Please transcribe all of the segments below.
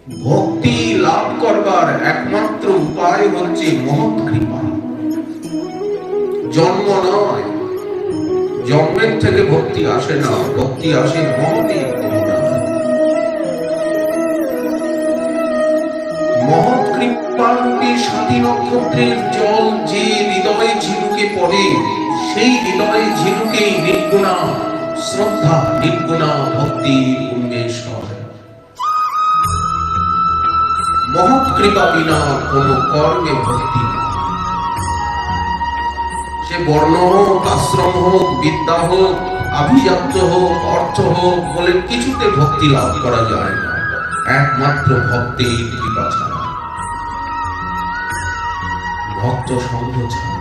ভক্তি লাভ করবার একমাত্র উপায় হচ্ছে মহৎ কৃপা। জন্ম নয়, জন্মের থেকে ভক্তি আসে না, ভক্তি আসে মহতের করুণা। মহৎ কৃপারূপে সাতী নক্ষত্রের জল যে হৃদয়ে ঝিনুকে পড়ে, সেই হৃদয়ে ঝিনুকেই নির্গুণা শ্রদ্ধা, নির্গুণা ভক্তির উন্মেষ হয়। মহৎ কৃপা বিনা কোন কর্মে ভক্তি নেই। সে বর্ণ হোক, আশ্রম হোক, বিদ্যা হোক, আভিজাত্য হোক, অর্থ হোক, বলে কিছুতে ভক্তি লাভ করা যায় না একমাত্র ভক্তের কৃপা ছাড়া, ভক্ত সঙ্গ ছাড়া।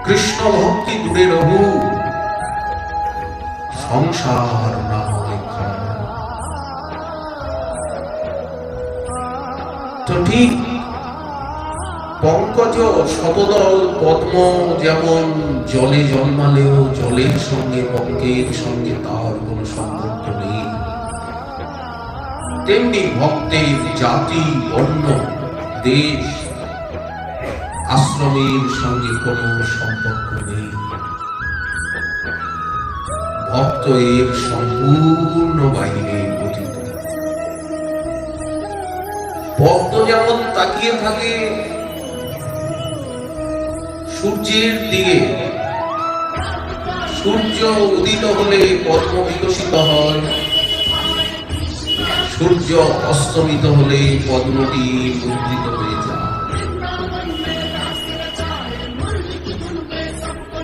কৃষ্ণ ভক্তি দূরে রহু, সংসার না হয় খারাপ। তো ঠিক পঙ্কজ শতদল পদ্ম যেমন জলে জন্মালেও জলের সঙ্গে পঙ্কের সঙ্গে তার কোন সম্পর্ক নেই, তেমনি ভক্তের জাতি, বর্ণ, দেশ, আশ্রমের সঙ্গে কোন সম্পর্ক নেই। ভক্ত এর সম্পূর্ণ বাইরে গঠিত। ভক্ত যেমন তাকিয়ে থাকে সূর্যের দিকে, সূর্য উদিত হলে পদ্ম বিকশিত হয়, সূর্য অস্তমিত হলে পদ্মটি মুদ্রিত হয়ে যায়।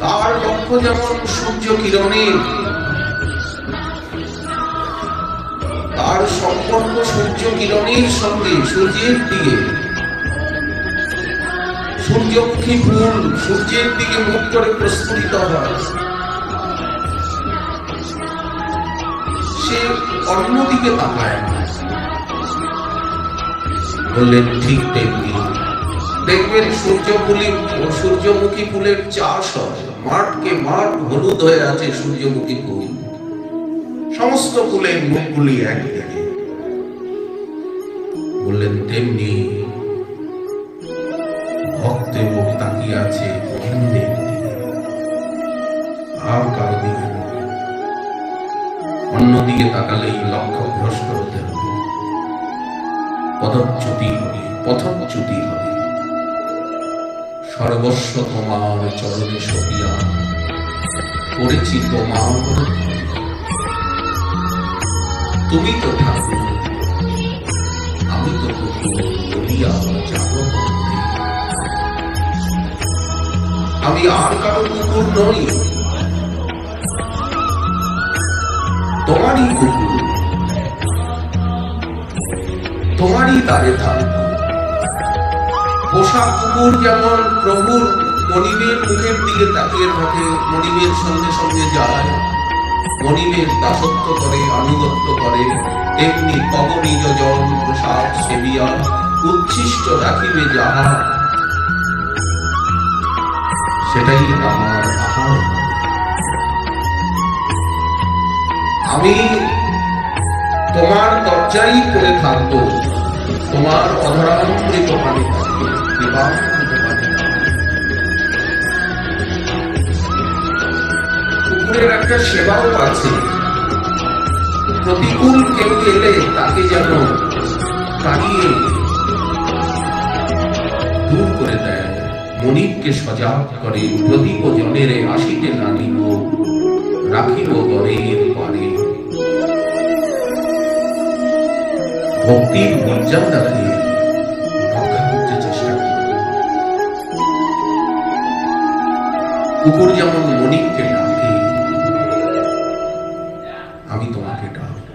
তার লক্ষ্য যেমন সূর্য কিরণের, তার সম্পর্ক সূর্য কিরণের সঙ্গে, সূর্যের দিকে। সূর্যমুখী ফুল সূর্যের দিকে মুখ করে প্রস্ফুটিত হয়, সে অন্যদিকে তাকায় না। বললেন ঠিক তেমনি দেখবেন সূর্যমুখী ফুলের চাষ হয়, মাঠকে মাঠ হলুদ হয়ে আছে সূর্যমুখী ফুল, সমস্ত ফুলের মুখগুলি একদিকে। বললেন তেমনি ভক্তের মুখ তাকিয়ে আছে অন্যের দিকে, আর কারো দিকে নয়। অন্যদিকে তাকালেই লক্ষ্য ভ্রষ্ট হতে হবে, পদচ্যুতি হবে, পথচ্যুতি হবে। সর্বস্ব তোমার চরণে সপিয়া করেছি তোমার, তুমি তো ঠাকুর, আমি তো কুকুর বলিয়া জানো। আমি আর কারো কুকুর নই, তোমারই কুকুর, তোমারই তারে থাকব। পোষা কুকুর যেমন প্রভুর মনিবের মুখের দিকে তাকিয়ে থাকে, মনিবের সঙ্গে সঙ্গে যায়, মনিবের দাসত্ব করে, আনুগত্য করে, তেমনি তব নিজ জন প্রসাদ সেবিয়া উচ্ছিষ্ট রাখিবে যাহা, সেটাই আমার আহার। আমি তোমার দরজাই করে থাকবো, তোমার অধরামৃত পানি থাকবে, কৃপামৃত পানি থাকবে। কুকুরের একটা সেবাও আছে, প্রতিকূল কেউ এলে তাকে যেন তাড়িয়ে দূর করে দেয়, মনিবকে সজাগ করে, প্রদীপ জনের আসিতে না নিব, রাখিব দরের পারে। ভক্তির মর্যাদাকে রক্ষা করতে চেষ্টা করে। কুকুর যেমন মনিবকে ডাকে, আমি তোমাকে ডাকবো।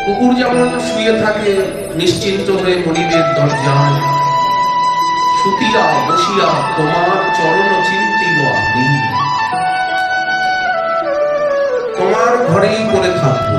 কুকুর যেমন শুয়ে থাকে নিশ্চিন্ত হয়ে মনিবের দরজায়, শুতিয়া বসিয়া তোমার চরণ চিন্তিব আমি, তোমার ঘরেই পড়ে থাকবো,